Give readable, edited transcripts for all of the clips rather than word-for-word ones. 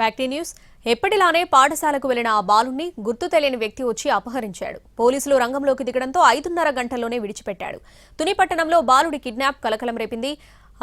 Back to news. ఎప్పటిలానే పాఠశాలకు వెళ్లిన ఆ బాలుని గుర్తు తెలియని వ్యక్తి వచ్చి అపహరించాడు. పోలీసులు రంగంలోకి దిగడంతో 5:30 గంటల్లోనే విడిచిపెట్టాడు. తుని పట్టణంలో బాలుడి కిడ్నాప్ కలకలం రేపింది.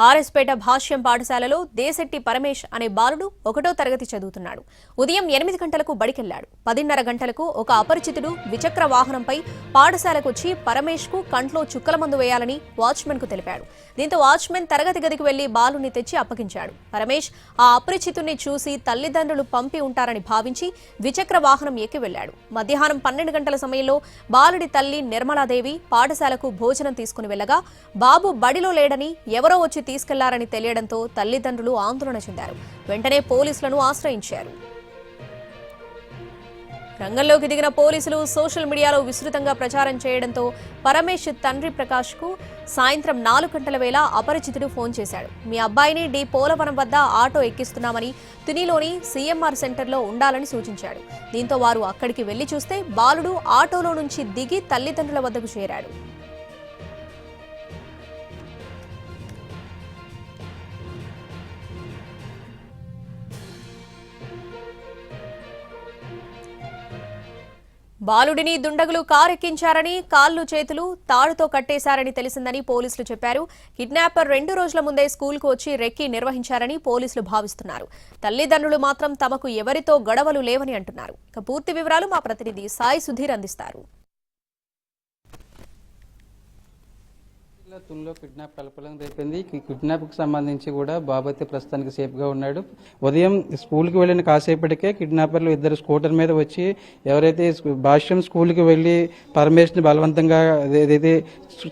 ఆర్ఎస్పేట భాష్యం పాఠశాలలో దేశెట్టి పరమేష్ అనే బాలుడు 1వ తరగతి చదువుతున్నాడు. ఉదయం 8 గంటలకు బడికెళ్లాడు. 10:30 గంటలకు ఒక అపరిచితుడు ద్విచక్ర వాహనంపై పాఠశాలకొచ్చి పరమేష్ కు కంట్లో చుక్కల మందు వేయాలని వాచ్మెన్ కు తెలిపాడు. దీంతో వాచ్మెన్ తరగతి గదికి వెళ్లి బాలుని తెచ్చి అప్పగించాడు. పరమేష్ ఆ అపరిచితుడిని చూసి తల్లిదండ్రులు పంపి ఉంటారని భావించి ద్విచక్ర వాహనం ఎక్కి వెళ్లాడు. మధ్యాహ్నం 12 గంటల సమయంలో బాలుడి తల్లి నిర్మలాదేవి పాఠశాలకు భోజనం తీసుకుని వెళ్లగా బాబు బడిలో లేడని ఎవరో వచ్చి తీసుకెళ్లారని తెలియడంతో తల్లిదండ్రులు ఆందోళన చెందారు. వెంటనే పోలీసులను ఆశ్రయించారు. రంగంలోకి దిగిన పోలీసులు సోషల్ మీడియాలో విస్తృతంగా ప్రచారం చేయడంతో పరమేష్ తండ్రి ప్రకాష్ కు సాయంత్రం 4 గంటల వేళ అపరిచితుడు ఫోన్ చేశాడు. మీ అబ్బాయిని డి పోలవరం వద్ద ఆటో ఎక్కిస్తున్నామని తునిలోని సీఎంఆర్ సెంటర్లో ఉండాలని సూచించాడు. దీంతో వారు అక్కడికి వెళ్లి చూస్తే బాలుడు ఆటోలో నుంచి దిగి తల్లిదండ్రుల వద్దకు చేరాడు. బాలుడిని దుండగులు కారెక్కించారని, కాళ్లు చేతులు తాడుతో కట్టేశారని తెలిసిందని పోలీసులు చెప్పారు. కిడ్నాపర్ 2 రోజుల ముందే స్కూల్కు వచ్చి రెక్కి నిర్వహించారని పోలీసులు భావిస్తున్నారు. తల్లిదండ్రులు మాత్రం తమకు ఎవరితో గొడవలు లేవని అంటున్నారు. ఇక పూర్తి వివరాలు మా ప్రతినిధి సాయి సుధీర్ అందిస్తారు. తుల్లో కిడ్నాప్ కలపలం రేపింది. కిడ్నాప్కి సంబంధించి కూడా బాబు అయితే ప్రస్తుతానికి సేఫ్గా ఉన్నాడు. ఉదయం స్కూల్కి వెళ్ళిన కాసేపటికే కిడ్నాపర్లు 2 స్కూటర్ మీద వచ్చి ఎవరైతే భాష్యం స్కూల్కి వెళ్ళి పరమేష్ని బలవంతంగా ఏదైతే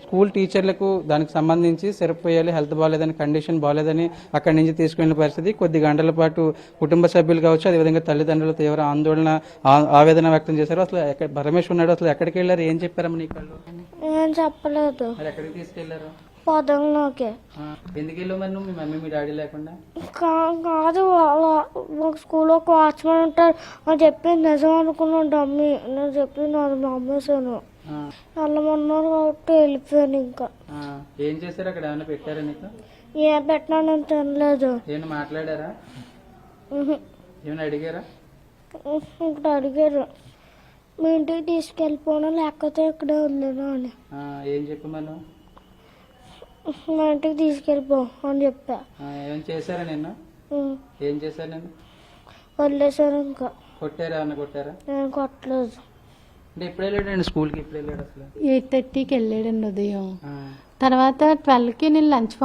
స్కూల్ టీచర్లకు దానికి సంబంధించి సిరప్ వేయాలి, హెల్త్ బాగాలేదని, కండిషన్ బాగాలేదని అక్కడి నుంచి తీసుకెళ్లిన పరిస్థితి. కొద్ది గంటల పాటు కుటుంబ సభ్యులు కావచ్చు, అదేవిధంగా తల్లిదండ్రులు తీవ్ర ఆందోళన ఆవేదన వ్యక్తం చేశారు. అసలు పరమేష్ ఉన్నాడు, అసలు ఎక్కడికి వెళ్ళారు, ఏం చెప్పారమ్మా నీ కళ్ళు? ఏం చెప్పలేదు. ఎక్కడికి తీసుకెళ్లారు? పొదంలోకి. ఎందుకు వెళ్ళావు మరి నువ్వు, మీ మమ్మీ మీ డాడీ లేకుండా? కాదు, స్కూల్లో ఒక వాచ్మెన్ ఉంటారు అని చెప్పి నిజం అనుకున్నాను. డమ్మీ నేను చెప్పింది అది నమ్మేశాను. వెళ్ళమన్నారు కాబట్టి వెళ్ళిపోయాను. ఇంకా ఏం చేశారు అక్కడ? ఏమైనా పెట్టారా నీకు? ఏం పెట్టినా నేను తినలేదు. ఏమైనా మాట్లాడారా? ఏమైనా అడిగారా? ఇక్కడ అడిగారు మీ ఇంటికి తీసుకెళ్ళిపోను లేకపోతే ఇక్కడే వదిలేను అని. ఏం చెప్పు మనం? మా ఇంటికి తీసుకెళ్ళిపో అని చెప్పా. ఏం చేశారా నిన్ను? ఏం చేశారు నిన్ను? వదిలేశారు. ఇంకా కొట్టారా? ఏమన్నా కొట్టారా? నేను కొట్టలేదు. అంటే ఎప్పుడు వెళ్ళాడండి స్కూల్కి? ఎప్పుడు వెళ్ళాడు అసలు? 8:30కి వెళ్ళాడండి ఉదయం. తర్వాత 12కి నేను లంచ్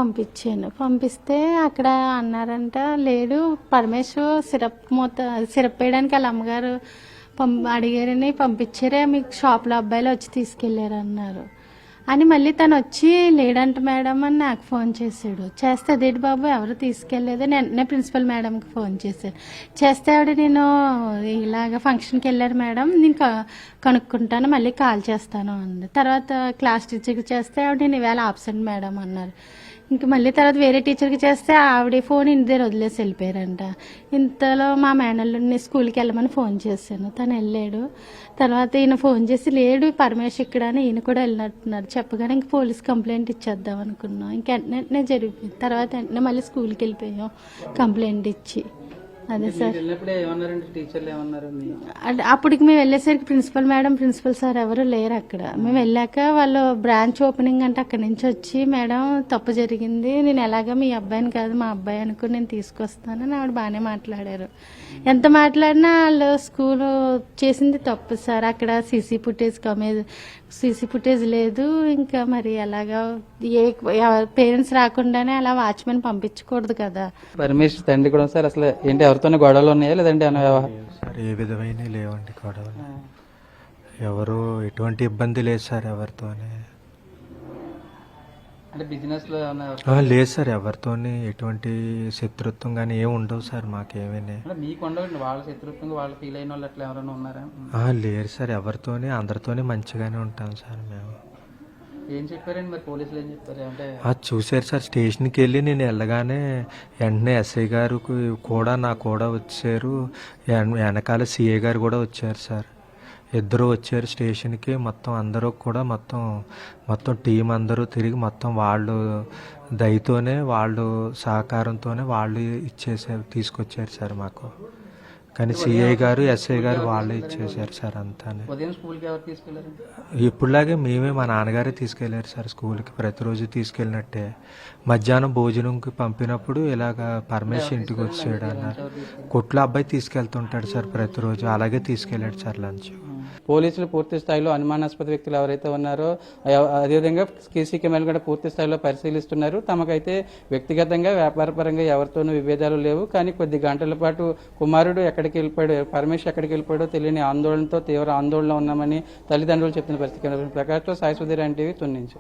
పంపిస్తే అక్కడ అన్నారంట లేడు పరమేశ్ సిరప్ వేయడానికి వాళ్ళ అమ్మగారు అడిగారని పంపించారే, మీకు షాప్లో అబ్బాయిలు వచ్చి తీసుకెళ్ళారు అన్నారు అని మళ్ళీ తను వచ్చి లేడంట మేడం అని నాకు ఫోన్ చేశాడు. చేస్తే అదేంటి బాబు ఎవరు తీసుకెళ్ళలేదు, వెంటనే ప్రిన్సిపల్ మేడంకి ఫోన్ చేస్తే ఆవిడ నేను ఇలాగ ఫంక్షన్కి వెళ్ళారు మేడం, నేను కనుక్కుంటాను మళ్ళీ కాల్ చేస్తాను అంది. తర్వాత క్లాస్ టీచర్కి చేస్తే ఆవిడ నేను ఇవాళ ఆబ్సెంట్ మేడం అన్నారు. ఇంక మళ్ళీ తర్వాత వేరే టీచర్కి చేస్తే ఆవిడ ఫోన్ ఇంటి దగ్గర వదిలేసి వెళ్ళిపోయారంట. ఇంతలో మా మేనల్ని స్కూల్కి వెళ్ళమని ఫోన్ చేశాను, తను వెళ్ళాడు. తర్వాత ఈయన ఫోన్ చేసి లేడు పరమేష్ ఇక్కడ అని ఈయన కూడా వెళ్ళినట్టున్నారు. చెప్పగానే ఇంక పోలీస్ కంప్లైంట్ ఇచ్చేద్దాం అనుకున్నాం. ఇంక వెంటనే జరిగిపోయింది. తర్వాత వెంటనే మళ్ళీ స్కూల్కి వెళ్ళిపోయాం కంప్లైంట్ ఇచ్చి. అదే సార్. అప్పటికి మేము వెళ్ళేసరికి ప్రిన్సిపల్ మేడం ప్రిన్సిపల్ సార్ ఎవరు లేరు అక్కడ. మేము వెళ్ళాక వాళ్ళు బ్రాంచ్ ఓపెనింగ్ అంటే అక్కడి నుంచి వచ్చి మేడం తప్పు జరిగింది, నేను ఎలాగ మీ అబ్బాయిని కాదు మా అబ్బాయి అనుకుని నేను తీసుకొస్తానని ఆవిడ బాగానే మాట్లాడారు. ఎంత మాట్లాడినా వాళ్ళు స్కూల్ చేసింది తప్పు సార్. అక్కడ సీసీ ఫుటేజ్ లేదు. ఇంకా మరి ఎలాగా పేరెంట్స్ రాకుండానే అలా వాచ్మెన్ పంపించకూడదు కదా. పరమేష్ తండ్రి కూడా సార్ అసలు ఏంటి ఎవరితోనే గొడవలు ఉన్నాయా లేదంటే సార్? ఏ విధమైన లేవండి గొడవలు, ఎవరు ఎటువంటి ఇబ్బంది లేదు సార్ ఎవరితోనే. అంటే బిజినెస్ లో లేదు సార్, ఎవరితోని ఎటువంటి శత్రుత్వం కానీ ఏమి ఉండవు సార్ మాకేమైనా. మీకు ఉండవు వాళ్ళ శత్రుత్వంగా వాళ్ళు ఫీల్ అయిన వాళ్ళు అట్లా ఎవరైనా ఉన్నారా? లేరు సార్, ఎవరితోని అందరితోని మంచిగానే ఉంటాం సార్ మేము. ఏం చెప్పారండి మరి పోలీసులు ఏం చెప్పారు? అంటే చూసారు సార్, స్టేషన్కి వెళ్ళి నేను వెళ్ళగానే వెంటనే ఎస్ఐ గారు కూడా నా కూడా వచ్చారు, వెనకాల సిఐ గారు కూడా వచ్చారు సార్. ఇద్దరు వచ్చారు స్టేషన్కి. మొత్తం అందరూ కూడా మొత్తం టీం అందరూ తిరిగి మొత్తం వాళ్ళు దయతోనే వాళ్ళు సహకారంతోనే వాళ్ళు తీసుకొచ్చారు సార్ మాకు. కానీ సిఐ గారు ఎస్ఐ గారు వాళ్ళే ఇచ్చేసారు సార్ అంతా. ఉదయం స్కూల్కి ఎవరు తీసుకెళ్లారు? ఇప్పుడులాగే మేమే మా నాన్నగారే తీసుకెళ్లారు సార్ స్కూల్కి, ప్రతిరోజు తీసుకెళ్ళినట్టే. మధ్యాహ్నం భోజనంకి పంపినప్పుడు ఇలాగ పరమేశ్వర్ ఇంటికి వచ్చాడు అన్నారు. కొట్లో అబ్బాయి తీసుకెళ్తుంటాడు సార్ ప్రతిరోజు, అలాగే తీసుకెళ్ళాడు సార్ లంచ్. పోలీసులు పూర్తి స్థాయిలో అనుమానాస్పద వ్యక్తులు ఎవరైతే ఉన్నారో అదేవిధంగా సీసీ కెమెరాలు కూడా పూర్తి స్థాయిలో పరిశీలిస్తున్నారు. తమకైతే వ్యక్తిగతంగా వ్యాపారపరంగా ఎవరితోనూ విభేదాలు లేవు. కానీ కొద్ది గంటల పాటు కుమారుడు ఎక్కడికి వెళ్ళిపోయాడు, పరమేశ్వర్ ఎక్కడికి వెళ్ళిపోయాడో తెలియని ఆందోళనతో తీవ్ర ఆందోళన ఉన్నామని తల్లిదండ్రులు చెప్తున్న పరిస్థితి. ప్రకాష్తో సాయి సుధీర్ ఎన్టీవీ తుని నుంచి.